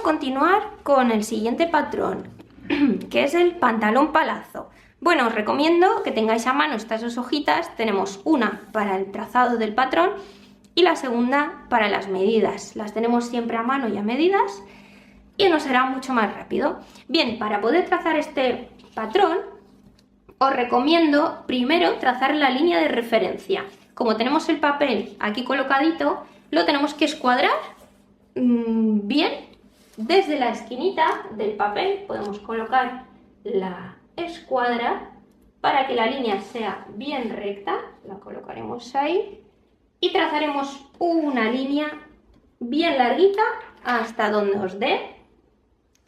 continuar con el siguiente patrón, que es el pantalón palazo. Bueno, os recomiendo que tengáis a mano estas dos hojitas. Tenemos una para el trazado del patrón y la segunda para las medidas. Las tenemos siempre a mano y a medidas y nos será mucho más rápido. Bien, para poder trazar este patrón os recomiendo primero trazar la línea de referencia. Como tenemos el papel aquí colocadito, lo tenemos que escuadrar bien. Desde la esquinita del papel podemos colocar la escuadra para que la línea sea bien recta. La colocaremos ahí y trazaremos una línea bien larguita hasta donde os dé,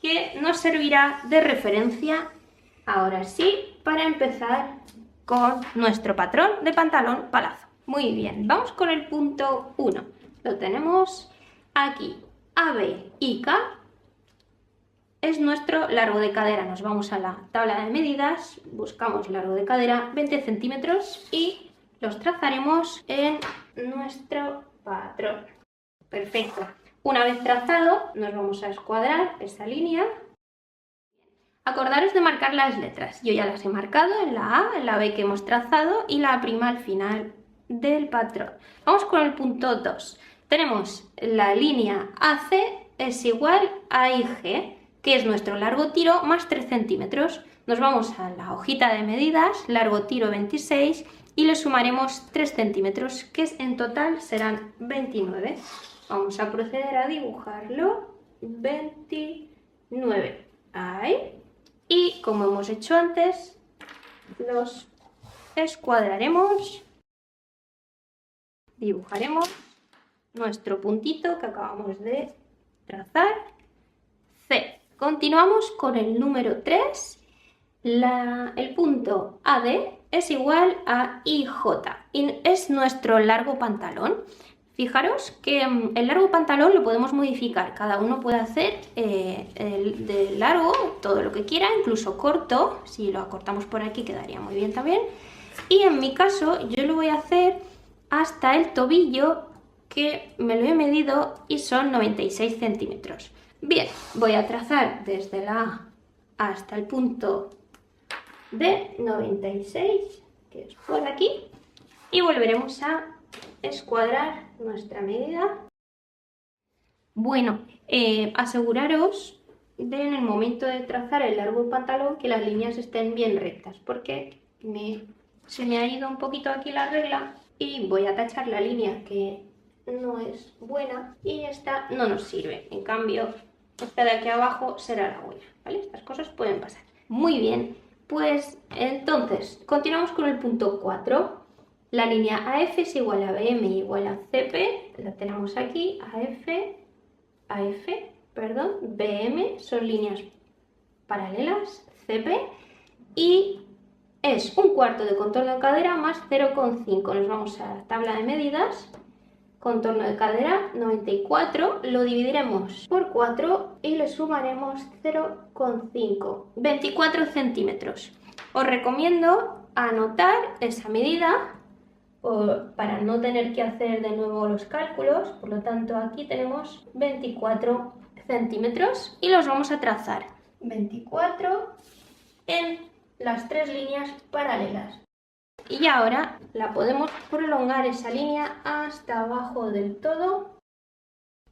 que nos servirá de referencia ahora sí para empezar con nuestro patrón de pantalón palazo. Muy bien, vamos con el punto 1. Lo tenemos aquí. AB y K es nuestro largo de cadera. Nos vamos a la tabla de medidas, buscamos largo de cadera 20 centímetros y los trazaremos en nuestro patrón. Perfecto. Una vez trazado, nos vamos a escuadrar esa línea. Acordaros de marcar las letras. Yo ya las he marcado en la A, en la B que hemos trazado y la prima al final del patrón. Vamos con el punto 2. Tenemos la línea AC es igual a IG, que es nuestro largo tiro más 3 centímetros. Nos vamos a la hojita de medidas, largo tiro 26, y le sumaremos 3 centímetros, que en total serán 29. Vamos a proceder a dibujarlo. 29. Ahí. Y como hemos hecho antes, los escuadraremos. Dibujaremos nuestro puntito que acabamos de trazar, C. Continuamos con el número 3. El punto AD es igual a IJ y es nuestro largo pantalón. Fijaros que el largo pantalón lo podemos modificar. Cada uno puede hacer de largo todo lo que quiera, incluso corto. Si lo acortamos por aquí quedaría muy bien también. Y en mi caso yo lo voy a hacer hasta el tobillo, que me lo he medido y son 96 centímetros. Bien, voy a trazar desde la A hasta el punto D, 96, que es por aquí, y volveremos a escuadrar nuestra medida. Bueno, aseguraros de en el momento de trazar el largo pantalón que las líneas estén bien rectas, porque se me ha ido un poquito aquí la regla y voy a tachar la línea que no es buena y esta no nos sirve. En cambio, esta de aquí abajo será la buena, ¿vale? Estas cosas pueden pasar. Muy bien, pues entonces continuamos con el punto 4. La línea AF es igual a BM igual a CP, la tenemos aquí, BM son líneas paralelas, CP, y es un cuarto de contorno de cadera más 0,5. Nos vamos a la tabla de medidas, contorno de cadera 94, lo dividiremos por 4 y le sumaremos 0,5, 24 centímetros. Os recomiendo anotar esa medida para no tener que hacer de nuevo los cálculos. Por lo tanto, aquí tenemos 24 centímetros y los vamos a trazar 24 en las 3 líneas paralelas. Y ahora la podemos prolongar esa línea hasta abajo del todo.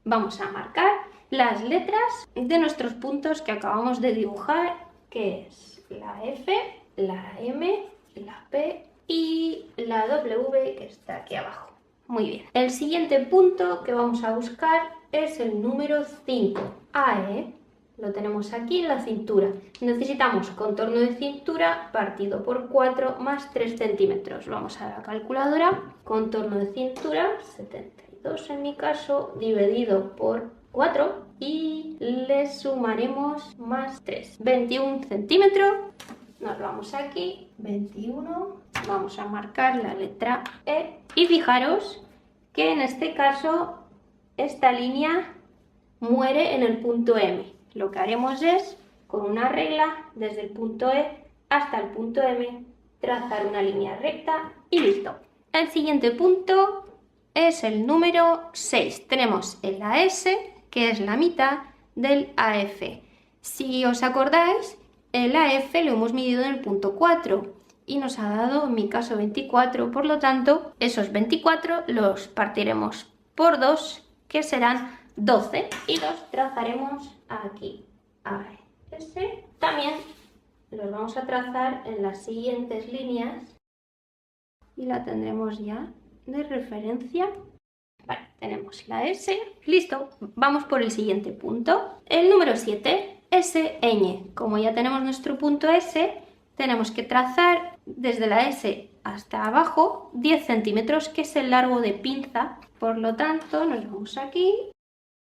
Vamos a marcar las letras de nuestros puntos que acabamos de dibujar, que es la F, la M, la P y la W, que está aquí abajo. Muy bien. El siguiente punto que vamos a buscar es el número 5, AE. Lo tenemos aquí en la cintura. Necesitamos contorno de cintura partido por 4 más 3 centímetros. Vamos a la calculadora. Contorno de cintura, 72 en mi caso, dividido por 4 y le sumaremos más 3. 21 centímetros. Nos vamos aquí, 21. Vamos a marcar la letra E. Y fijaros que en este caso esta línea muere en el punto M. Lo que haremos es, con una regla, desde el punto E hasta el punto M, trazar una línea recta y listo. El siguiente punto es el número 6. Tenemos en la S, que es la mitad, del AF. Si os acordáis, el AF lo hemos medido en el punto 4 y nos ha dado, en mi caso, 24, por lo tanto, esos 24 los partiremos por 2, que serán 12, y los trazaremos aquí. A ver, ese también los vamos a trazar en las siguientes líneas y la tendremos ya de referencia. Vale, tenemos la S, listo, vamos por el siguiente punto. El número 7, S, ñ. Como ya tenemos nuestro punto S, tenemos que trazar desde la S hasta abajo 10 centímetros, que es el largo de pinza. Por lo tanto, nos vamos aquí,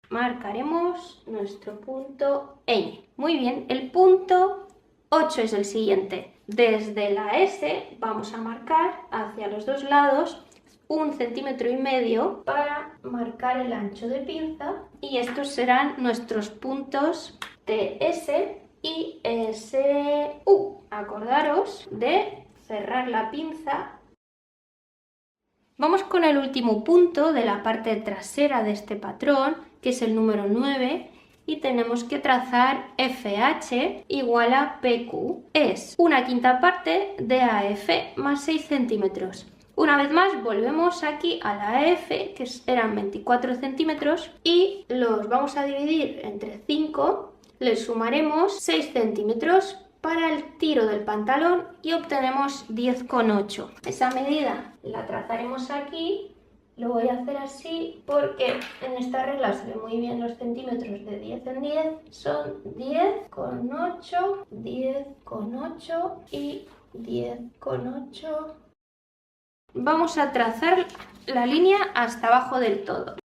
marcaremos nuestro punto ñ. Muy bien, el punto 8 es el siguiente. Desde la S vamos a marcar hacia los dos lados 1,5 centímetros para marcar el ancho de pinza, y estos serán nuestros puntos TS y SU. Acordaros de cerrar la pinza. Vamos con el último punto de la parte trasera de este patrón, que es el número 9, y tenemos que trazar FH igual a PQ. Es 1/5 parte de AF más 6 centímetros. Una vez más volvemos aquí a la AF, que eran 24 centímetros, y los vamos a dividir entre 5, le sumaremos 6 centímetros para el tiro del pantalón y obtenemos 10,8. Esa medida la trazaremos aquí. Lo voy a hacer así porque en esta regla se ven muy bien los centímetros de 10 en 10. Son 10,8, 10,8 y 10,8. Vamos a trazar la línea hasta abajo del todo.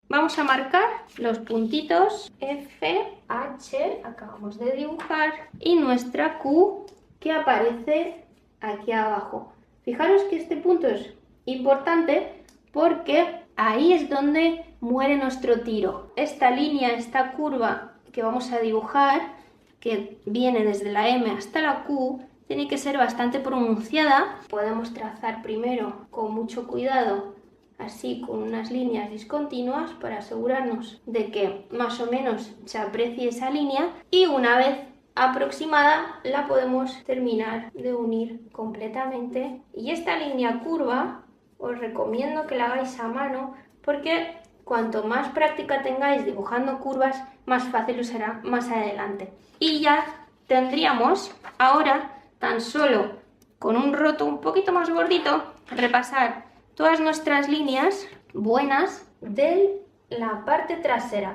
Vamos a marcar los puntitos F, H, acabamos de dibujar, y nuestra Q, que aparece aquí abajo. Fijaros que este punto es importante porque ahí es donde muere nuestro tiro. Esta línea, esta curva que vamos a dibujar, que viene desde la M hasta la Q, tiene que ser bastante pronunciada. Podemos trazar primero con mucho cuidado, así con unas líneas discontinuas, para asegurarnos de que más o menos se aprecie esa línea, y una vez aproximada la podemos terminar de unir completamente. Y esta línea curva os recomiendo que la hagáis a mano, porque cuanto más práctica tengáis dibujando curvas, más fácil os será más adelante. Y ya tendríamos ahora, tan solo con un roto un poquito más gordito, repasar todas nuestras líneas buenas de la parte trasera.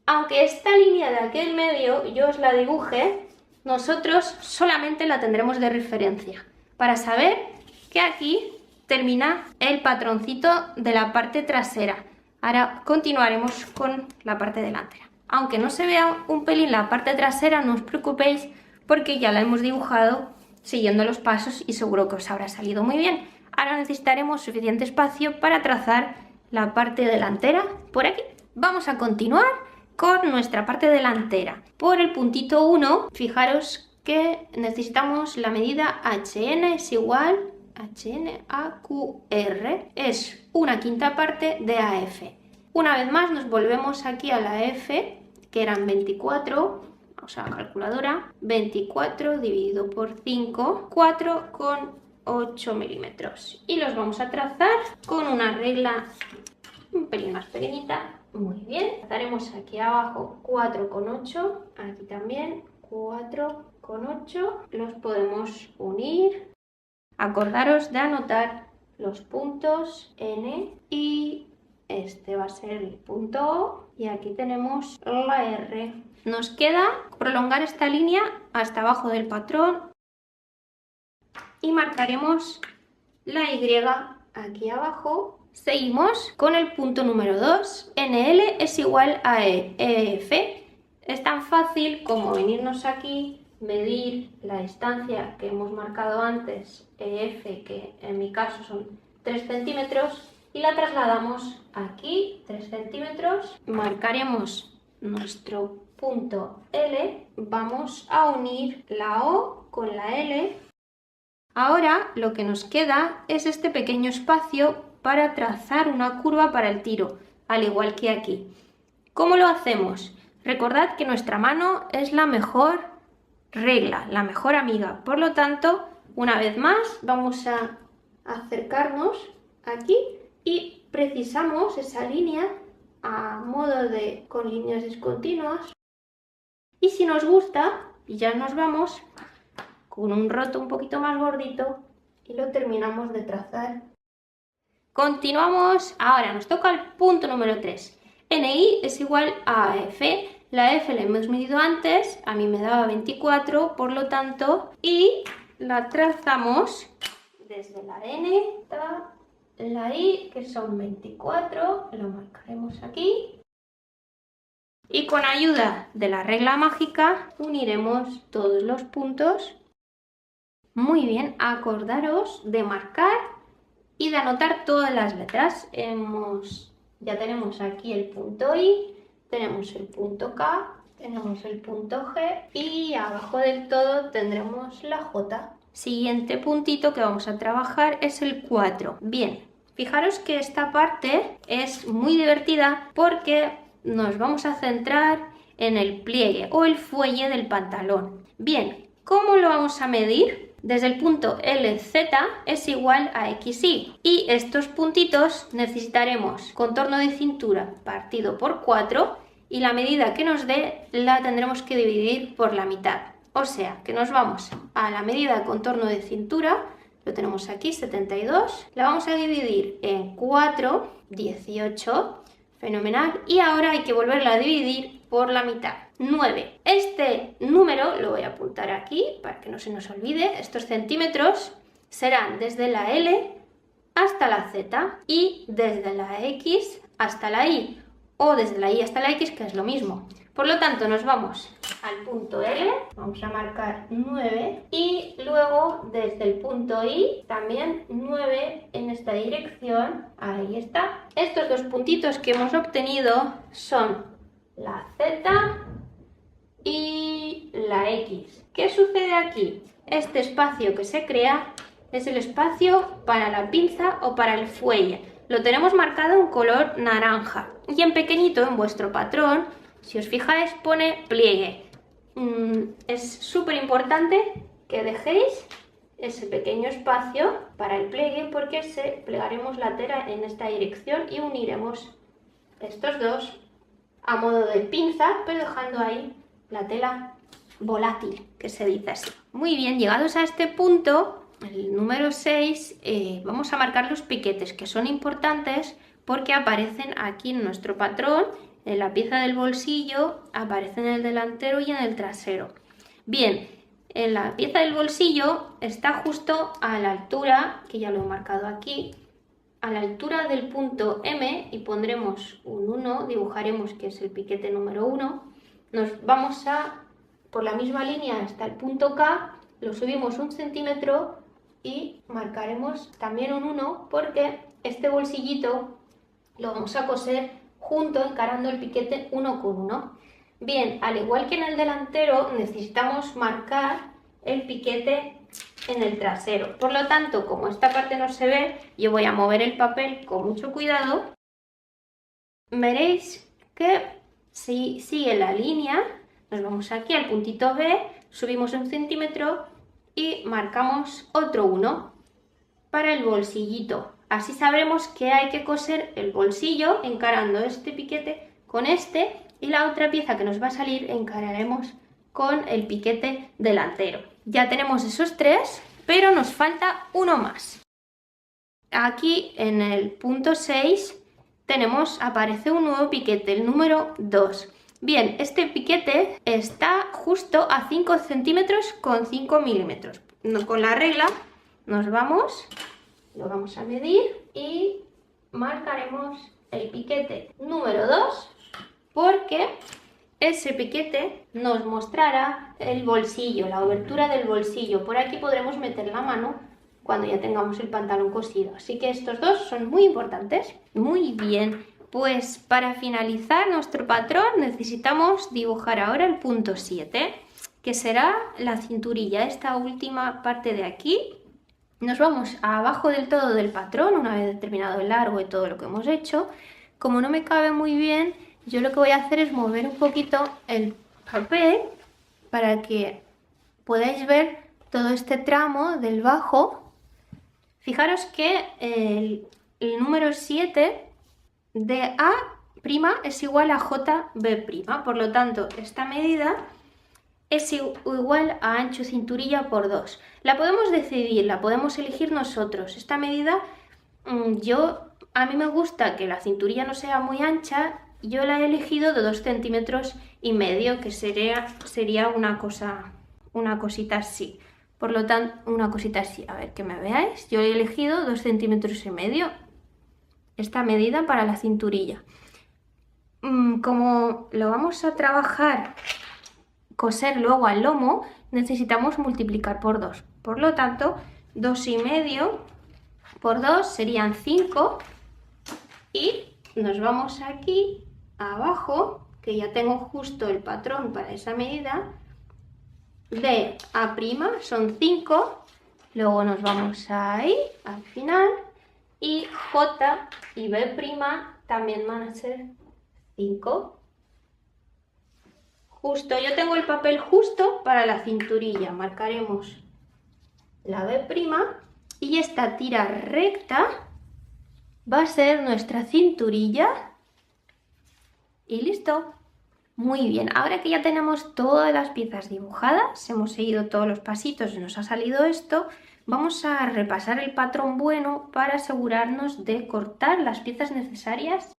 Aunque esta línea de aquel medio yo os la dibuje, nosotros solamente la tendremos de referencia para saber que aquí termina el patroncito de la parte trasera. Ahora continuaremos con la parte delantera. Aunque no se vea un pelín la parte trasera, no os preocupéis porque ya la hemos dibujado siguiendo los pasos y seguro que os habrá salido muy bien. Ahora necesitaremos suficiente espacio para trazar la parte delantera por aquí. Vamos a continuar con nuestra parte delantera. Por el puntito 1, fijaros que necesitamos la medida HN es igual HN a QR, es 1/5 parte de AF. Una vez más nos volvemos aquí a la F, que eran 24, vamos a la calculadora, 24 dividido por 5, 4,8 milímetros. Y los vamos a trazar con una regla un pelín más pequeñita. Muy bien, trazaremos aquí abajo 4,8, aquí también 4,8, los podemos unir. Acordaros de anotar los puntos N y este va a ser el punto O, y aquí tenemos la R. Nos queda prolongar esta línea hasta abajo del patrón y marcaremos la Y aquí abajo. Seguimos con el punto número 2, NL es igual a EF. Es tan fácil como venirnos aquí, medir la distancia que hemos marcado antes, EF, que en mi caso son 3 centímetros, y la trasladamos aquí, 3 centímetros. Marcaremos nuestro punto L, vamos a unir la O con la L. Ahora lo que nos queda es este pequeño espacio para trazar una curva para el tiro, al igual que aquí. ¿Cómo lo hacemos? Recordad que nuestra mano es la mejor regla, la mejor amiga. Por lo tanto, una vez más, vamos a acercarnos aquí y precisamos esa línea a modo de con líneas discontinuas. Y si nos gusta, ya nos vamos con un roto un poquito más gordito y lo terminamos de trazar. Continuamos, ahora nos toca el punto número 3. NI es igual a F. La F la hemos medido antes, a mí me daba 24, por lo tanto, y la trazamos desde la N hasta la I, que son 24, lo marcaremos aquí. Y con ayuda de la regla mágica uniremos todos los puntos. Muy bien, acordaros de marcar y de anotar todas las letras. Ya tenemos aquí el punto I, tenemos el punto K, tenemos el punto G y abajo del todo tendremos la J. Siguiente puntito que vamos a trabajar es el 4. Bien, fijaros que esta parte es muy divertida porque nos vamos a centrar en el pliegue o el fuelle del pantalón. Bien, ¿cómo lo vamos a medir? Desde el punto LZ es igual a XY y estos puntitos necesitaremos contorno de cintura partido por 4 y la medida que nos dé la tendremos que dividir por la mitad. O sea, que nos vamos a la medida de contorno de cintura, lo tenemos aquí, 72, la vamos a dividir en 4, 18, fenomenal, y ahora hay que volverla a dividir por la mitad, 9. Este número lo voy a apuntar aquí para que no se nos olvide. Estos centímetros serán desde la L hasta la Z y desde la X hasta la Y, o desde la Y hasta la X, que es lo mismo. Por lo tanto, nos vamos al punto L, vamos a marcar 9 y luego desde el punto I también 9 en esta dirección, ahí está. Estos dos puntitos que hemos obtenido son la Z y la X. ¿Qué sucede aquí? Este espacio que se crea es el espacio para la pinza o para el fuelle. Lo tenemos marcado en color naranja y en pequeñito en vuestro patrón, si os fijáis, pone pliegue. Es súper importante que dejéis ese pequeño espacio para el pliegue porque plegaremos la tela en esta dirección y uniremos estos dos a modo de pinza, pero dejando ahí la tela volátil, que se dice así. Muy bien, llegados a este punto, el número 6, vamos a marcar los piquetes, que son importantes porque aparecen aquí en nuestro patrón. En la pieza del bolsillo aparece en el delantero y en el trasero. Bien, en la pieza del bolsillo está justo a la altura, que ya lo he marcado aquí, a la altura del punto M y pondremos un 1, dibujaremos que es el piquete número 1. Nos vamos por la misma línea hasta el punto K, lo subimos 1 centímetro y marcaremos también un 1 porque este bolsillito lo vamos a coser junto, encarando el piquete uno con uno. Bien, al igual que en el delantero, necesitamos marcar el piquete en el trasero. Por lo tanto, como esta parte no se ve, yo voy a mover el papel con mucho cuidado. Veréis que si sigue la línea, nos vamos aquí al puntito B, subimos 1 centímetro y marcamos otro 1 para el bolsillito. Así sabremos que hay que coser el bolsillo encarando este piquete con este y la otra pieza que nos va a salir encararemos con el piquete delantero. Ya tenemos esos 3, pero nos falta uno más. Aquí en el punto 6 aparece un nuevo piquete, el número 2. Bien, este piquete está justo a 5 centímetros con 5 milímetros. Con la regla nos vamos... Lo vamos a medir y marcaremos el piquete número 2 porque ese piquete nos mostrará el bolsillo, la abertura del bolsillo. Por aquí podremos meter la mano cuando ya tengamos el pantalón cosido. Así que estos dos son muy importantes. Muy bien, pues para finalizar nuestro patrón necesitamos dibujar ahora el punto 7, que será la cinturilla, esta última parte de aquí. Nos vamos abajo del todo del patrón, una vez determinado el largo y todo lo que hemos hecho. Como no me cabe muy bien, yo lo que voy a hacer es mover un poquito el papel para que podáis ver todo este tramo del bajo. Fijaros que el número 7 de A' es igual a JB', por lo tanto esta medida es igual a ancho cinturilla por 2. La podemos decidir, la podemos elegir nosotros. Esta medida, a mí me gusta que la cinturilla no sea muy ancha, yo la he elegido de 2,5 centímetros, que sería una cosita así. Por lo tanto, una cosita así, a ver que me veáis, yo he elegido 2,5 centímetros, esta medida para la cinturilla. Como lo vamos a trabajar, coser luego al lomo, necesitamos multiplicar por 2. Por lo tanto, 2,5 por 2 serían 5 y nos vamos aquí abajo, que ya tengo justo el patrón para esa medida. De A' son 5, luego nos vamos ahí al final y J y B' también van a ser 5. Justo, yo tengo el papel justo para la cinturilla, marcaremos la B' y esta tira recta va a ser nuestra cinturilla y listo. Muy bien, ahora que ya tenemos todas las piezas dibujadas, hemos seguido todos los pasitos y nos ha salido esto, vamos a repasar el patrón bueno para asegurarnos de cortar las piezas necesarias.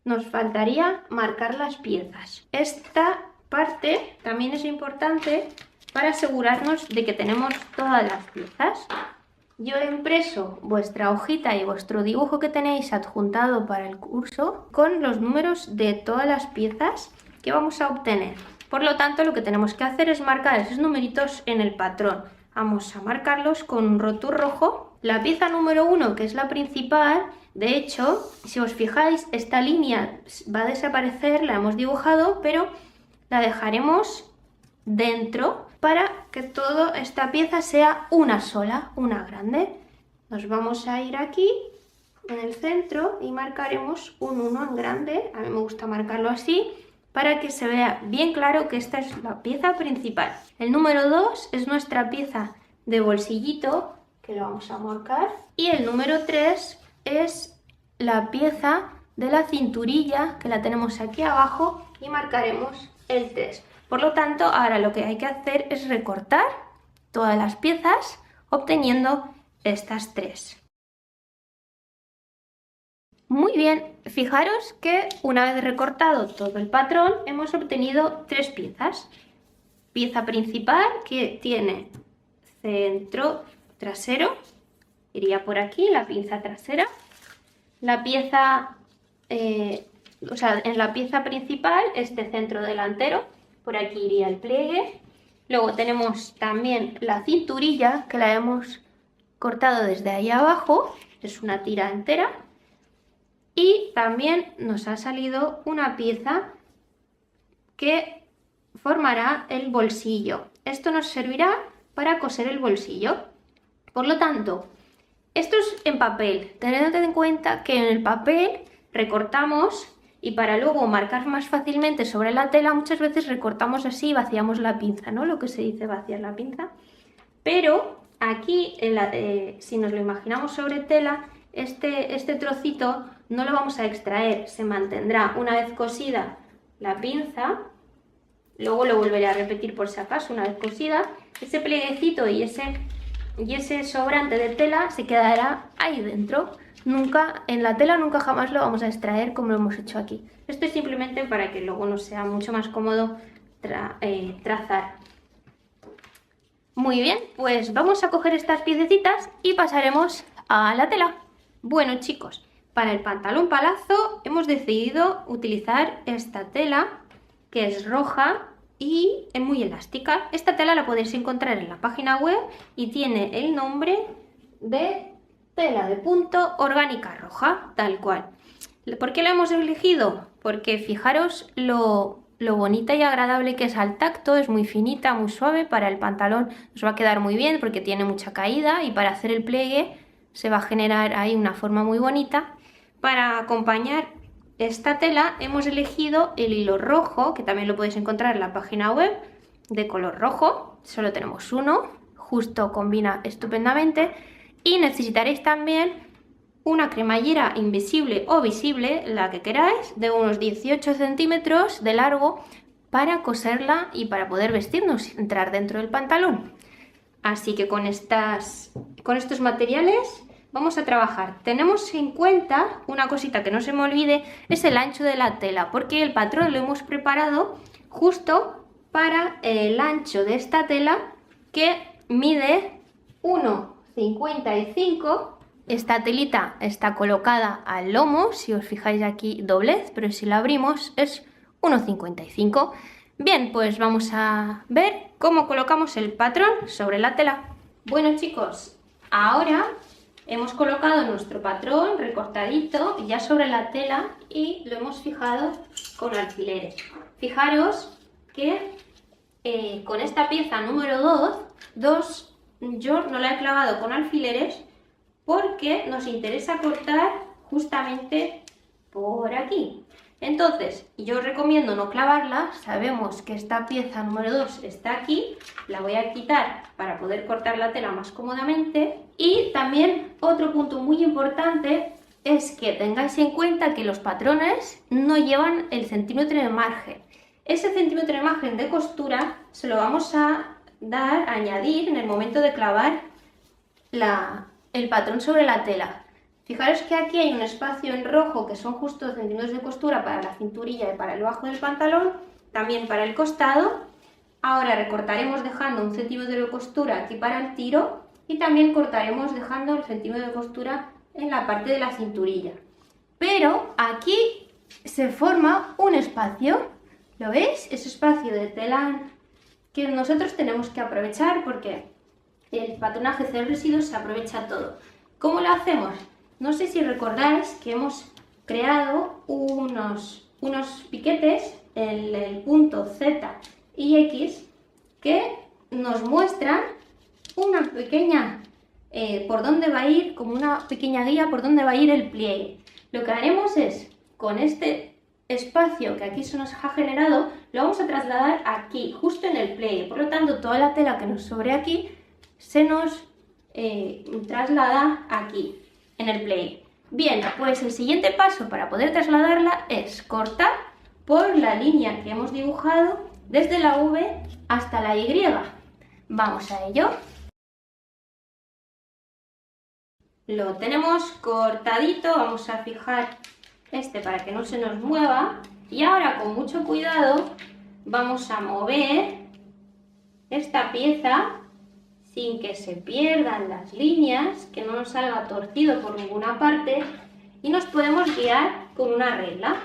Nos faltaría marcar las piezas. Esta parte también es importante para asegurarnos de que tenemos todas las piezas. Yo he impreso vuestra hojita y vuestro dibujo que tenéis adjuntado para el curso con los números de todas las piezas que vamos a obtener. Por lo tanto, lo que tenemos que hacer es marcar esos numeritos en el patrón. Vamos a marcarlos con un rotur rojo. La pieza número 1, que es la principal, de hecho, si os fijáis, esta línea va a desaparecer, la hemos dibujado, pero la dejaremos dentro para que toda esta pieza sea una sola, una grande. Nos vamos a ir aquí en el centro y marcaremos un 1 en grande. A mí me gusta marcarlo así para que se vea bien claro que esta es la pieza principal. El número 2 es nuestra pieza de bolsillito, que lo vamos a marcar, y el número 3 es la pieza de la cinturilla, que la tenemos aquí abajo, y marcaremos el 3. Por lo tanto, ahora lo que hay que hacer es recortar todas las piezas obteniendo estas 3. Muy bien, fijaros que una vez recortado todo el patrón hemos obtenido 3 piezas. Pieza principal, que tiene centro trasero, iría por aquí la pinza trasera. La pieza, en la pieza principal, este centro delantero, por aquí iría el pliegue. Luego tenemos también la cinturilla, que la hemos cortado desde ahí abajo, es una tira entera. Y también nos ha salido una pieza que formará el bolsillo. Esto nos servirá para coser el bolsillo. Por lo tanto, esto es en papel. Tened en cuenta que en el papel recortamos y para luego marcar más fácilmente sobre la tela muchas veces recortamos así y vaciamos la pinza, ¿no? Lo que se dice vaciar la pinza. Pero aquí, si nos lo imaginamos sobre tela, este trocito no lo vamos a extraer, se mantendrá una vez cosida la pinza. Luego lo volveré a repetir por si acaso, una vez cosida, ese plieguecito y ese sobrante de tela se quedará ahí dentro. Nunca, en la tela nunca jamás lo vamos a extraer como lo hemos hecho aquí. Esto es simplemente para que luego nos sea mucho más cómodo trazar. Muy bien, pues vamos a coger estas piececitas y pasaremos a la tela. Bueno chicos, para el pantalón palazo hemos decidido utilizar esta tela, que es roja y es muy elástica. Esta tela la podéis encontrar en la página web y tiene el nombre de tela de punto orgánica roja, tal cual. ¿Por qué la hemos elegido? Porque fijaros lo lo bonita y agradable que es al tacto, es muy finita, muy suave. Para el pantalón nos va a quedar muy bien porque tiene mucha caída y para hacer el pliegue se va a generar ahí una forma muy bonita. Para acompañar esta tela hemos elegido el hilo rojo, que también lo podéis encontrar en la página web, de color rojo. Solo tenemos uno, justo combina estupendamente. Y necesitaréis también una cremallera invisible o visible, la que queráis, de unos 18 centímetros de largo para coserla y para poder vestirnos, entrar dentro del pantalón. Así que con estos materiales vamos a trabajar. Tenemos en cuenta una cosita que no se me olvide, es el ancho de la tela, porque el patrón lo hemos preparado justo para el ancho de esta tela, que mide 1,55. Esta telita está colocada al lomo, si os fijáis aquí doblez, pero si la abrimos es 1,55. Bien, pues vamos a ver cómo colocamos el patrón sobre la tela. Bueno chicos, ahora hemos colocado nuestro patrón recortadito ya sobre la tela y lo hemos fijado con alfileres. Fijaros que con esta pieza número 2 yo no la he clavado con alfileres porque nos interesa cortar justamente por aquí. Entonces, yo os recomiendo no clavarla. Sabemos que esta pieza número 2 está aquí, la voy a quitar para poder cortar la tela más cómodamente. Y también otro punto muy importante es que tengáis en cuenta que los patrones no llevan el centímetro de margen. Ese centímetro de margen de costura se lo vamos a añadir en el momento de clavar el patrón sobre la tela. Fijaros que aquí hay un espacio en rojo que son justo centímetros de costura para la cinturilla y para el bajo del pantalón, también para el costado. Ahora recortaremos dejando un centímetro de costura aquí para el tiro y también cortaremos dejando el centímetro de costura en la parte de la cinturilla. Pero aquí se forma un espacio, ¿lo veis? Ese espacio de tela que nosotros tenemos que aprovechar porque el patronaje cero residuos se aprovecha todo. ¿Cómo lo hacemos? No sé si recordáis que hemos creado unos piquetes en el punto Z y X que nos muestran una pequeña por dónde va a ir, como una pequeña guía por dónde va a ir el pliegue. Lo que haremos es, con este espacio que aquí se nos ha generado, lo vamos a trasladar aquí, justo en el pliegue. Por lo tanto, toda la tela que nos sobre aquí se nos traslada aquí, en el pliegue. Bien, pues el siguiente paso para poder trasladarla es cortar por la línea que hemos dibujado desde la V hasta la Y. Vamos a ello. Lo tenemos cortadito, vamos a fijar este para que no se nos mueva y ahora con mucho cuidado vamos a mover esta pieza sin que se pierdan las líneas, que no nos salga torcido por ninguna parte, y nos podemos guiar con una regla.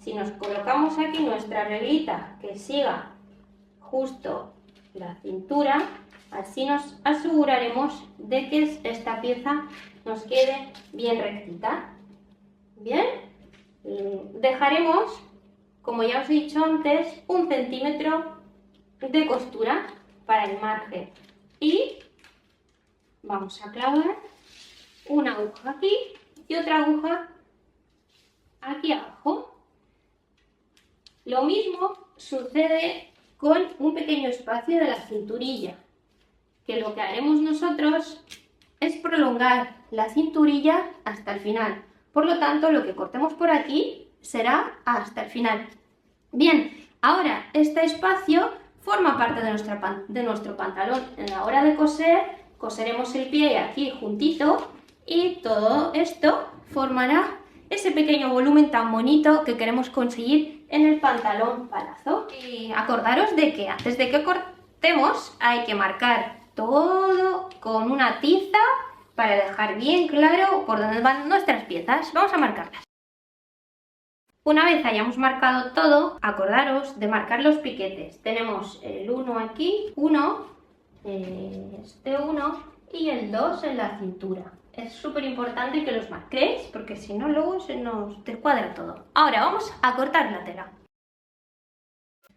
Si nos colocamos aquí nuestra reglita que siga justo la cintura, así nos aseguraremos de que esta pieza nos quede bien rectita. Bien, dejaremos, como ya os he dicho antes, 1 centímetro de costura para el margen. Y vamos a clavar una aguja aquí y otra aguja aquí abajo. Lo mismo sucede con un pequeño espacio de la cinturilla, que lo que haremos nosotros es prolongar la cinturilla hasta el final. Por lo tanto, lo que cortemos por aquí será hasta el final. Bien, ahora este espacio forma parte de nuestro pantalón. En la hora de coser, coseremos el pie aquí juntito y todo esto formará ese pequeño volumen tan bonito que queremos conseguir en el pantalón palazo. Y acordaros de que antes de que cortemos hay que marcar todo con una tiza para dejar bien claro por dónde van nuestras piezas. Vamos a marcarlas. Una vez hayamos marcado todo, acordaros de marcar los piquetes. Tenemos el 1 aquí, este 1 y el 2 en la cintura. Es súper importante que los marquéis porque si no luego se nos descuadra todo. Ahora vamos a cortar la tela.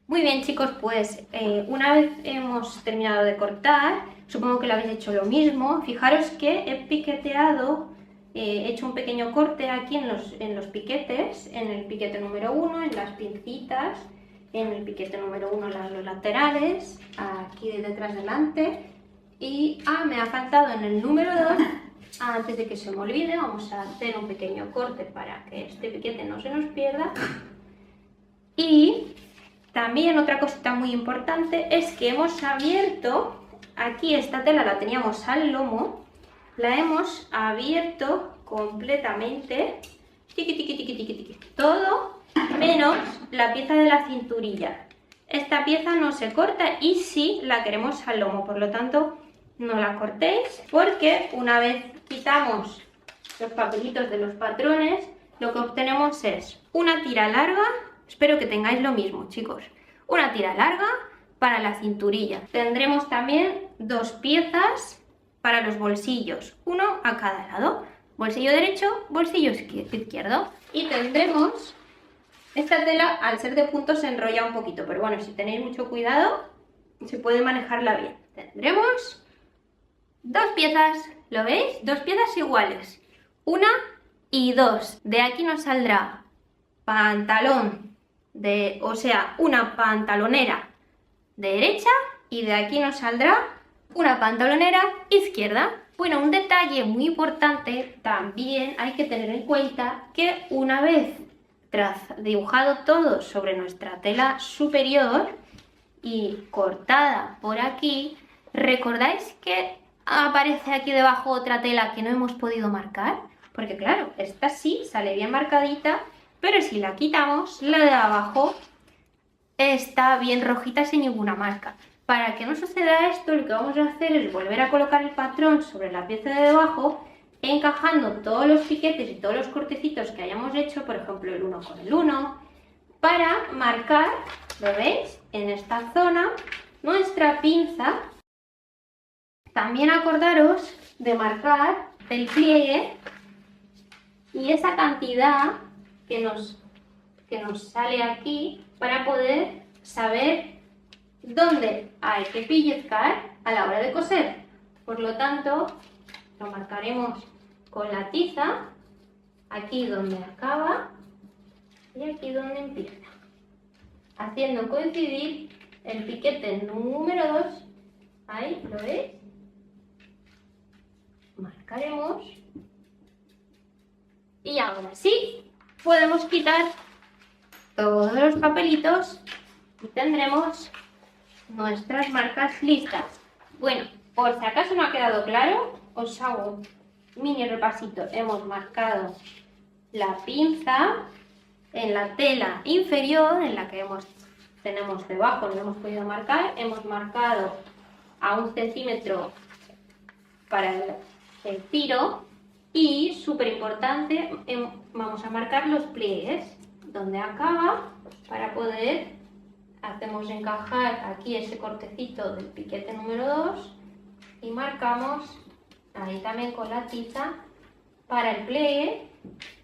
Muy bien, chicos, pues una vez hemos terminado de cortar, supongo que lo habéis hecho lo mismo. Fijaros que he piqueteado, he hecho un pequeño corte aquí en los piquetes, en el piquete número 1, en las pincitas, en el piquete número 1 en los laterales, aquí de detrás delante, y me ha faltado en el número 2. Antes de que se me olvide, vamos a hacer un pequeño corte para que este piquete no se nos pierda. Y también otra cosita muy importante es que hemos abierto, aquí esta tela la teníamos al lomo, la hemos abierto completamente, tiqui, tiqui, tiqui, tiqui, tiqui, todo menos la pieza de la cinturilla. Esta pieza no se corta y sí la queremos al lomo, por lo tanto no la cortéis, porque una vez quitamos los papelitos de los patrones, lo que obtenemos es una tira larga. Espero que tengáis lo mismo, chicos. Una tira larga para la cinturilla. Tendremos también 2 piezas para los bolsillos, uno a cada lado. Bolsillo derecho, bolsillo izquierdo. Y tendremos, esta tela al ser de punto se enrolla un poquito, pero bueno, si tenéis mucho cuidado, se puede manejarla bien. Tendremos 2 piezas, ¿lo veis? 2 piezas iguales. 1 y 2. De aquí nos saldrá pantalón. O sea, una pantalonera derecha y de aquí nos saldrá una pantalonera izquierda. Bueno, un detalle muy importante también hay que tener en cuenta que una vez dibujado todo sobre nuestra tela superior y cortada por aquí, ¿recordáis que aparece aquí debajo otra tela que no hemos podido marcar? Porque claro, esta sí sale bien marcadita, pero si la quitamos, la de abajo está bien rojita sin ninguna marca. Para que no suceda esto, lo que vamos a hacer es volver a colocar el patrón sobre la pieza de debajo, encajando todos los piquetes y todos los cortecitos que hayamos hecho, por ejemplo el 1 con el 1, para marcar, ¿lo veis? En esta zona, nuestra pinza. También acordaros de marcar el pliegue y esa cantidad que nos sale aquí para poder saber dónde hay que pellizcar a la hora de coser. Por lo tanto, lo marcaremos con la tiza, aquí donde acaba y aquí donde empieza, haciendo coincidir el piquete número 2, ahí, ¿lo veis? Marcaremos y ahora sí podemos quitar todos los papelitos y tendremos nuestras marcas listas. Bueno, por si acaso no ha quedado claro, os hago un mini repasito. Hemos marcado la pinza en la tela inferior, en la que tenemos debajo, no hemos podido marcar. Hemos marcado a 1 centímetro para el tiro y, súper importante, vamos a marcar los pliegues donde acaba para poder, hacemos encajar aquí ese cortecito del piquete número 2 y marcamos ahí también con la tiza para el pliegue,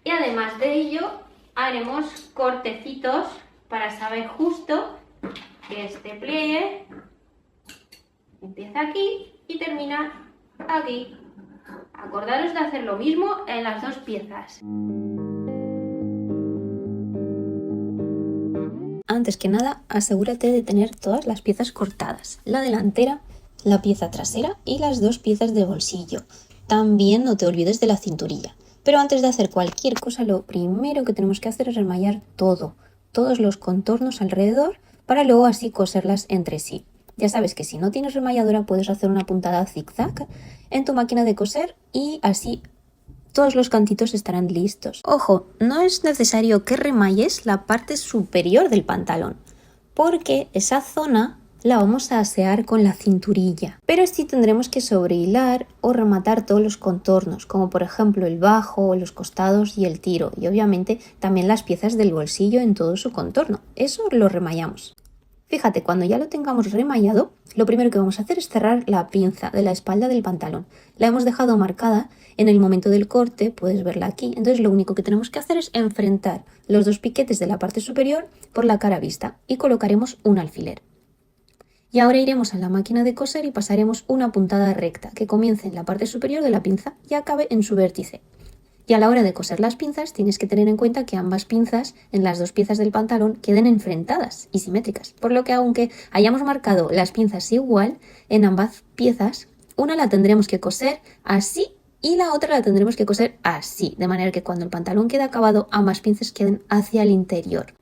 y además de ello haremos cortecitos para saber justo que este pliegue empieza aquí y termina aquí. Acordaros de hacer lo mismo en las 2 piezas. Antes que nada, asegúrate de tener todas las piezas cortadas, la delantera, la pieza trasera y las 2 piezas de bolsillo. También no te olvides de la cinturilla. Pero antes de hacer cualquier cosa, lo primero que tenemos que hacer es remallar todos los contornos alrededor, para luego así coserlas entre sí. Ya sabes que si no tienes remalladora puedes hacer una puntada zigzag en tu máquina de coser y así todos los cantitos estarán listos. Ojo, no es necesario que remalles la parte superior del pantalón, porque esa zona la vamos a asear con la cinturilla. Pero sí tendremos que sobrehilar o rematar todos los contornos, como por ejemplo el bajo, los costados y el tiro, y obviamente también las piezas del bolsillo en todo su contorno. Eso lo remallamos. Fíjate, cuando ya lo tengamos remallado, lo primero que vamos a hacer es cerrar la pinza de la espalda del pantalón. La hemos dejado marcada en el momento del corte, puedes verla aquí. Entonces lo único que tenemos que hacer es enfrentar los dos piquetes de la parte superior por la cara vista y colocaremos un alfiler. Y ahora iremos a la máquina de coser y pasaremos una puntada recta que comience en la parte superior de la pinza y acabe en su vértice. Y a la hora de coser las pinzas tienes que tener en cuenta que ambas pinzas en las dos piezas del pantalón queden enfrentadas y simétricas, por lo que aunque hayamos marcado las pinzas igual, en ambas piezas una la tendremos que coser así y la otra la tendremos que coser así, de manera que cuando el pantalón quede acabado ambas pinzas queden hacia el interior.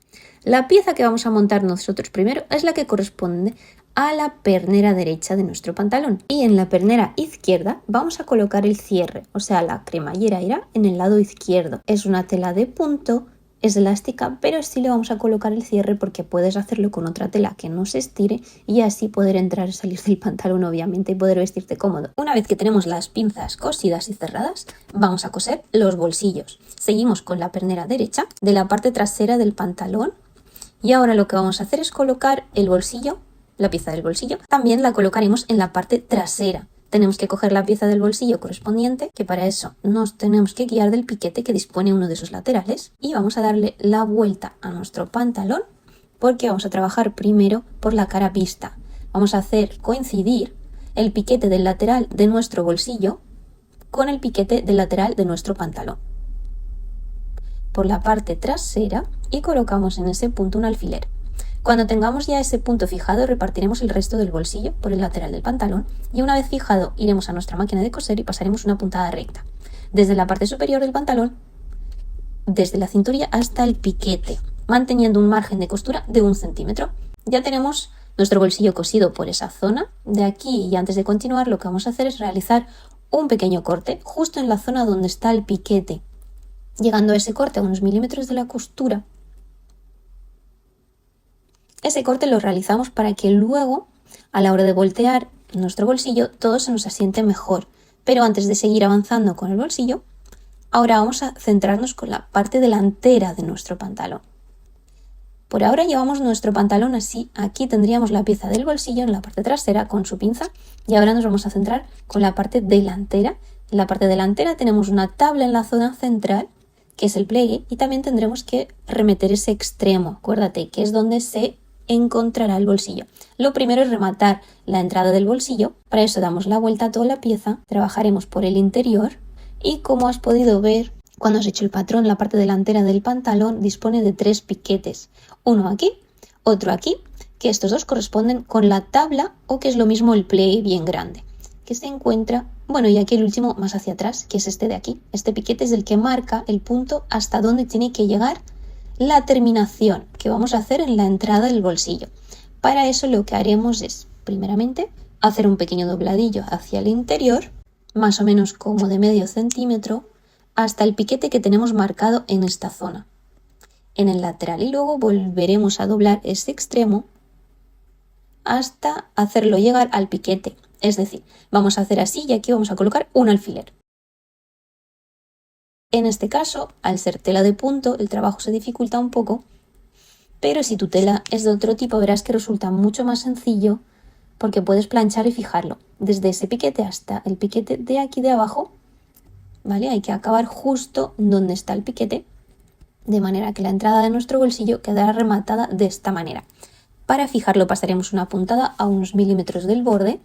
La pieza que vamos a montar nosotros primero es la que corresponde a la pernera derecha de nuestro pantalón y en la pernera izquierda vamos a colocar el cierre, o sea la cremallera irá en el lado izquierdo. Es una tela de punto, es elástica, pero sí le vamos a colocar el cierre porque puedes hacerlo con otra tela que no se estire y así poder entrar y salir del pantalón obviamente y poder vestirte cómodo. Una vez que tenemos las pinzas cosidas y cerradas, vamos a coser los bolsillos. Seguimos con la pernera derecha de la parte trasera del pantalón y ahora lo que vamos a hacer es colocar el bolsillo. La pieza del bolsillo también la colocaremos en la parte trasera. Tenemos que coger la pieza del bolsillo correspondiente, que para eso nos tenemos que guiar del piquete que dispone uno de sus laterales y vamos a darle la vuelta a nuestro pantalón porque vamos a trabajar primero por la cara vista. Vamos a hacer coincidir el piquete del lateral de nuestro bolsillo con el piquete del lateral de nuestro pantalón por la parte trasera y colocamos en ese punto un alfiler. Cuando tengamos ya ese punto fijado, repartiremos el resto del bolsillo por el lateral del pantalón y una vez fijado iremos a nuestra máquina de coser y pasaremos una puntada recta desde la parte superior del pantalón, desde la cinturilla hasta el piquete, manteniendo un margen de costura de 1 centímetro. Ya tenemos nuestro bolsillo cosido por esa zona. De aquí y antes de continuar lo que vamos a hacer es realizar un pequeño corte justo en la zona donde está el piquete, llegando a ese corte a unos milímetros de la costura. Ese corte lo realizamos para que luego, a la hora de voltear nuestro bolsillo, todo se nos asiente mejor. Pero antes de seguir avanzando con el bolsillo, ahora vamos a centrarnos con la parte delantera de nuestro pantalón. Por ahora llevamos nuestro pantalón así. Aquí tendríamos la pieza del bolsillo en la parte trasera con su pinza y ahora nos vamos a centrar con la parte delantera. En la parte delantera tenemos una tabla en la zona central, que es el pliegue, y también tendremos que remeter ese extremo. Acuérdate que es donde se encontrará el bolsillo. Lo primero es rematar la entrada del bolsillo. Para eso damos la vuelta a toda la pieza, trabajaremos por el interior y como has podido ver cuando has hecho el patrón, la parte delantera del pantalón dispone de 3 piquetes, uno aquí, otro aquí, que estos dos corresponden con la tabla o que es lo mismo el pliegue bien grande, que se encuentra, bueno, y aquí el último más hacia atrás, que es este de aquí. Este piquete es el que marca el punto hasta donde tiene que llegar la terminación que vamos a hacer en la entrada del bolsillo. Para eso lo que haremos es, primeramente, hacer un pequeño dobladillo hacia el interior, más o menos como de medio centímetro, hasta el piquete que tenemos marcado en esta zona, en el lateral, y luego volveremos a doblar ese extremo hasta hacerlo llegar al piquete. Es decir, vamos a hacer así y aquí vamos a colocar un alfiler. En este caso, al ser tela de punto, el trabajo se dificulta un poco, pero si tu tela es de otro tipo verás que resulta mucho más sencillo porque puedes planchar y fijarlo desde ese piquete hasta el piquete de aquí de abajo, ¿vale? Hay que acabar justo donde está el piquete, de manera que la entrada de nuestro bolsillo quedará rematada de esta manera. Para fijarlo pasaremos una puntada a unos milímetros del borde,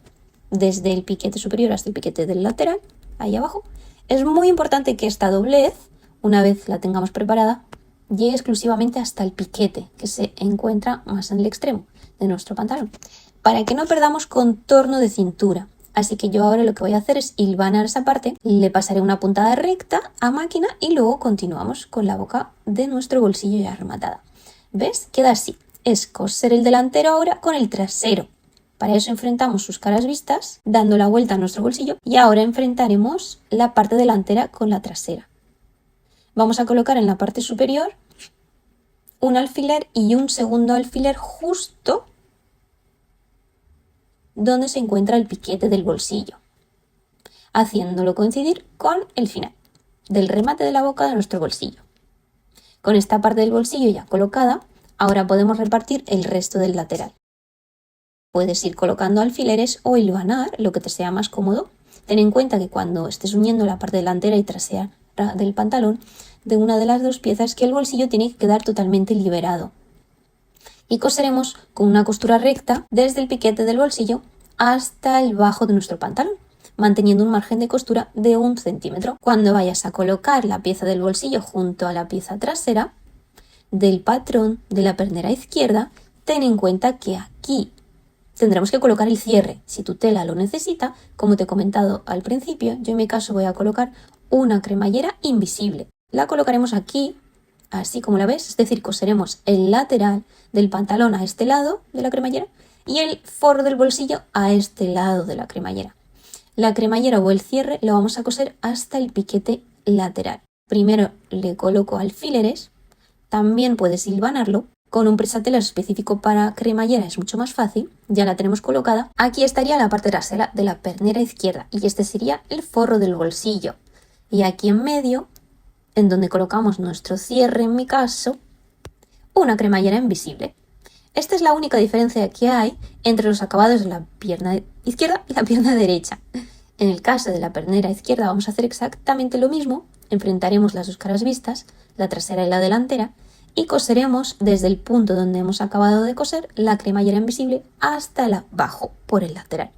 desde el piquete superior hasta el piquete del lateral, ahí abajo. Es muy importante que esta doblez, una vez la tengamos preparada, llegue exclusivamente hasta el piquete, que se encuentra más en el extremo de nuestro pantalón, para que no perdamos contorno de cintura. Así que yo ahora lo que voy a hacer es hilvanar esa parte, le pasaré una puntada recta a máquina y luego continuamos con la boca de nuestro bolsillo ya rematada. ¿Ves? Queda así. Es coser el delantero ahora con el trasero. Para eso enfrentamos sus caras vistas, dando la vuelta a nuestro bolsillo, y ahora enfrentaremos la parte delantera con la trasera. Vamos a colocar en la parte superior un alfiler y un segundo alfiler justo donde se encuentra el piquete del bolsillo, haciéndolo coincidir con el final del remate de la boca de nuestro bolsillo. Con esta parte del bolsillo ya colocada, ahora podemos repartir el resto del lateral. Puedes ir colocando alfileres o hilvanar, lo que te sea más cómodo. Ten en cuenta que cuando estés uniendo la parte delantera y trasera del pantalón de una de las dos piezas, que el bolsillo tiene que quedar totalmente liberado. Y coseremos con una costura recta desde el piquete del bolsillo hasta el bajo de nuestro pantalón, manteniendo un margen de costura de 1 centímetro. Cuando vayas a colocar la pieza del bolsillo junto a la pieza trasera del patrón de la pernera izquierda, ten en cuenta que aquí tendremos que colocar el cierre. Si tu tela lo necesita, como te he comentado al principio, yo en mi caso voy a colocar una cremallera invisible. La colocaremos aquí, así como la ves, es decir, coseremos el lateral del pantalón a este lado de la cremallera y el forro del bolsillo a este lado de la cremallera. La cremallera o el cierre lo vamos a coser hasta el piquete lateral. Primero le coloco alfileres, también puedes hilvanarlo. Con un presatelas específico para cremallera es mucho más fácil, ya la tenemos colocada. Aquí estaría la parte trasera de la pernera izquierda y este sería el forro del bolsillo. Y aquí en medio, en donde colocamos nuestro cierre, en mi caso, una cremallera invisible. Esta es la única diferencia que hay entre los acabados de la pierna izquierda y la pierna derecha. En el caso de la pernera izquierda vamos a hacer exactamente lo mismo, enfrentaremos las dos caras vistas, la trasera y la delantera, y coseremos desde el punto donde hemos acabado de coser la cremallera invisible hasta el abajo por el lateral.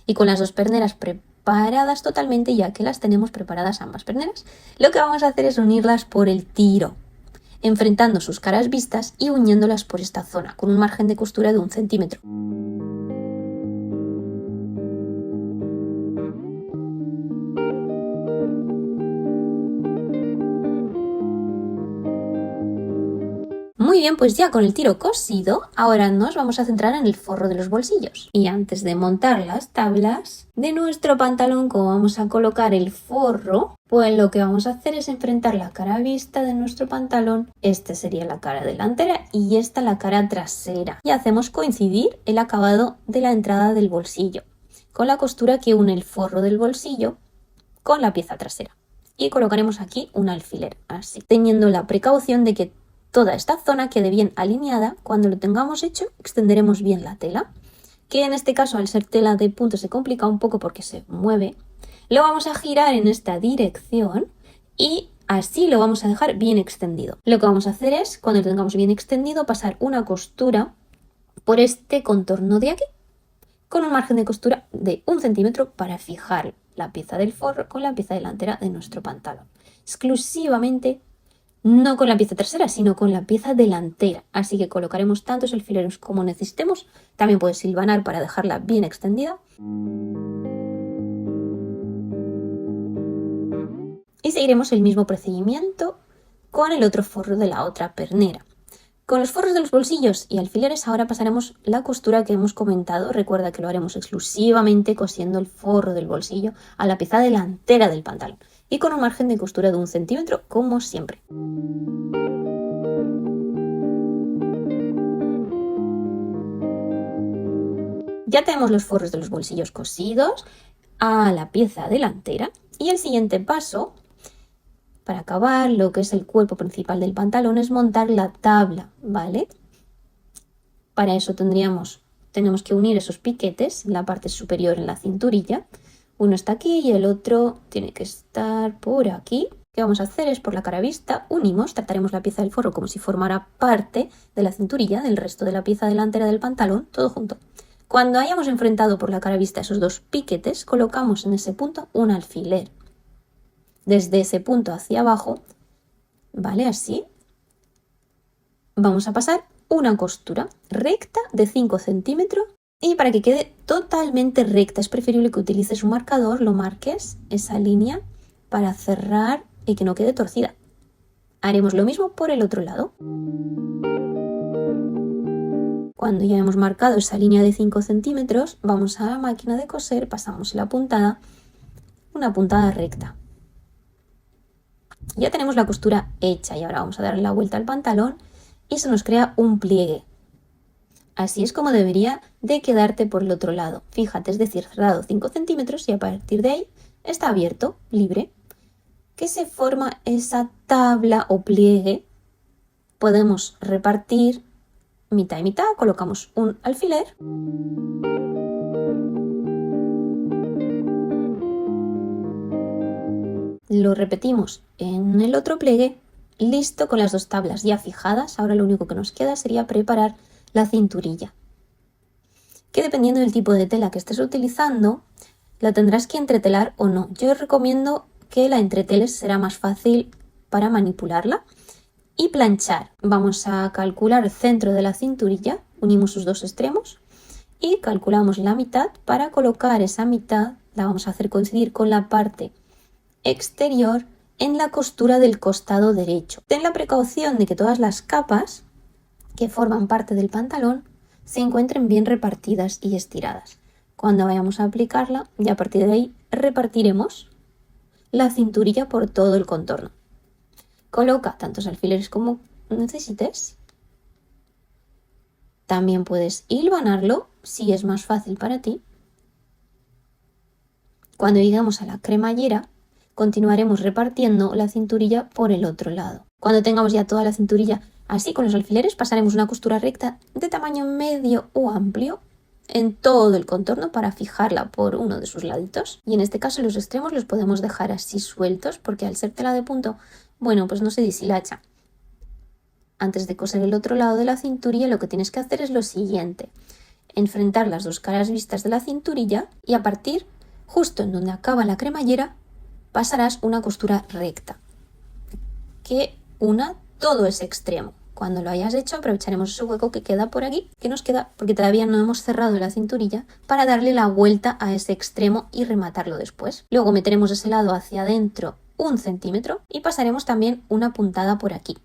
Y con las dos perneras preparadas totalmente, ya que las tenemos preparadas ambas perneras, lo que vamos a hacer es unirlas por el tiro, enfrentando sus caras vistas y uniéndolas por esta zona, con un margen de costura de 1 centímetro. Muy bien, pues ya con el tiro cosido, ahora nos vamos a centrar en el forro de los bolsillos. Y antes de montar las tablas de nuestro pantalón, como vamos a colocar el forro, pues lo que vamos a hacer es enfrentar la cara vista de nuestro pantalón. Esta sería la cara delantera y esta la cara trasera. Y hacemos coincidir el acabado de la entrada del bolsillo con la costura que une el forro del bolsillo con la pieza trasera. Y colocaremos aquí un alfiler, así, teniendo la precaución de que toda esta zona quede bien alineada. Cuando lo tengamos hecho, extenderemos bien la tela, que en este caso al ser tela de punto se complica un poco porque se mueve. Lo vamos a girar en esta dirección y así lo vamos a dejar bien extendido. Lo que vamos a hacer es, cuando lo tengamos bien extendido, pasar una costura por este contorno de aquí, con un margen de costura de 1 centímetro para fijar la pieza del forro con la pieza delantera de nuestro pantalón. Exclusivamente, no con la pieza trasera, sino con la pieza delantera. Así que colocaremos tantos alfileres como necesitemos. También puedes hilvanar para dejarla bien extendida. Y seguiremos el mismo procedimiento con el otro forro de la otra pernera. Con los forros de los bolsillos y alfileres ahora pasaremos la costura que hemos comentado. Recuerda que lo haremos exclusivamente cosiendo el forro del bolsillo a la pieza delantera del pantalón y con un margen de costura de 1 centímetro como siempre. Ya tenemos los forros de los bolsillos cosidos a la pieza delantera y el siguiente paso para acabar lo que es el cuerpo principal del pantalón es montar la tabla, ¿vale? Para eso tenemos que unir esos piquetes en la parte superior en la cinturilla. Uno está aquí y el otro tiene que estar por aquí. Lo que vamos a hacer es por la cara vista, unimos, trataremos la pieza del forro como si formara parte de la cinturilla del resto de la pieza delantera del pantalón, todo junto. Cuando hayamos enfrentado por la cara vista esos dos piquetes, colocamos en ese punto un alfiler. Desde ese punto hacia abajo, ¿vale? Así. Vamos a pasar una costura recta de 5 centímetros y para que quede totalmente recta es preferible que utilices un marcador, lo marques esa línea para cerrar y que no quede torcida. Haremos lo mismo por el otro lado. Cuando ya hemos marcado esa línea de 5 centímetros, vamos a la máquina de coser, pasamos la puntada, una puntada recta. Ya tenemos la costura hecha y ahora vamos a darle la vuelta al pantalón y se nos crea un pliegue. Así es como debería de quedarte por el otro lado. Fíjate, es decir, cerrado 5 centímetros y a partir de ahí está abierto, libre. Que se forma esa tabla o pliegue. Podemos repartir mitad y mitad, colocamos un alfiler. Lo repetimos en el otro pliegue. Listo, con las 2 tablas ya fijadas. Ahora lo único que nos queda sería preparar la cinturilla, que dependiendo del tipo de tela que estés utilizando, la tendrás que entretelar o no. Yo recomiendo que la entreteles, será más fácil para manipularla. Y planchar. Vamos a calcular el centro de la cinturilla, unimos sus 2 extremos y calculamos la mitad. Para colocar esa mitad la vamos a hacer coincidir con la parte exterior en la costura del costado derecho. Ten la precaución de que todas las capas que forman parte del pantalón se encuentren bien repartidas y estiradas. Cuando vayamos a aplicarla, y a partir de ahí repartiremos la cinturilla por todo el contorno. Coloca tantos alfileres como necesites. También puedes hilvanarlo si es más fácil para ti. Cuando lleguemos a la cremallera, continuaremos repartiendo la cinturilla por el otro lado. Cuando tengamos ya toda la cinturilla así con los alfileres, pasaremos una costura recta de tamaño medio o amplio en todo el contorno para fijarla por uno de sus laditos. Y en este caso los extremos los podemos dejar así sueltos porque al ser tela de punto, bueno, pues no se deshilacha. Antes de coser el otro lado de la cinturilla, lo que tienes que hacer es lo siguiente: enfrentar las 2 caras vistas de la cinturilla y a partir justo en donde acaba la cremallera pasarás una costura recta que una todo ese extremo. Cuando lo hayas hecho, aprovecharemos ese hueco que queda por aquí, que nos queda porque todavía no hemos cerrado la cinturilla, para darle la vuelta a ese extremo y rematarlo después. Luego meteremos ese lado hacia adentro 1 centímetro y pasaremos también una puntada por aquí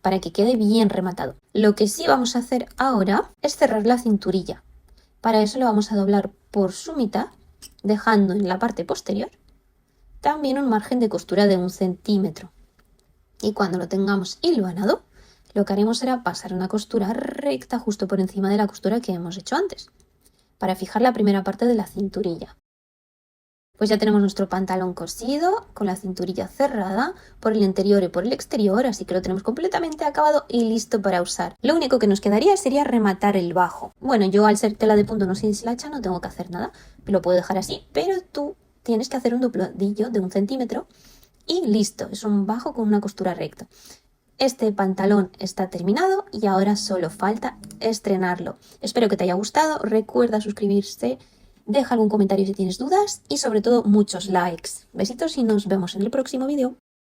para que quede bien rematado. Lo que sí vamos a hacer ahora es cerrar la cinturilla. Para eso lo vamos a doblar por su mitad, dejando en la parte posterior también un margen de costura de 1 centímetro. Y cuando lo tengamos hilvanado, lo que haremos será pasar una costura recta justo por encima de la costura que hemos hecho antes, para fijar la primera parte de la cinturilla. Pues ya tenemos nuestro pantalón cosido, con la cinturilla cerrada por el interior y por el exterior, así que lo tenemos completamente acabado y listo para usar. Lo único que nos quedaría sería rematar el bajo. Bueno, yo al ser tela de punto no se deshilacha, no tengo que hacer nada, lo puedo dejar así, pero tú tienes que hacer un dobladillo de 1 centímetro y listo, es un bajo con una costura recta. Este pantalón está terminado y ahora solo falta estrenarlo. Espero que te haya gustado, recuerda suscribirse, deja algún comentario si tienes dudas y sobre todo muchos likes. Besitos y nos vemos en el próximo vídeo.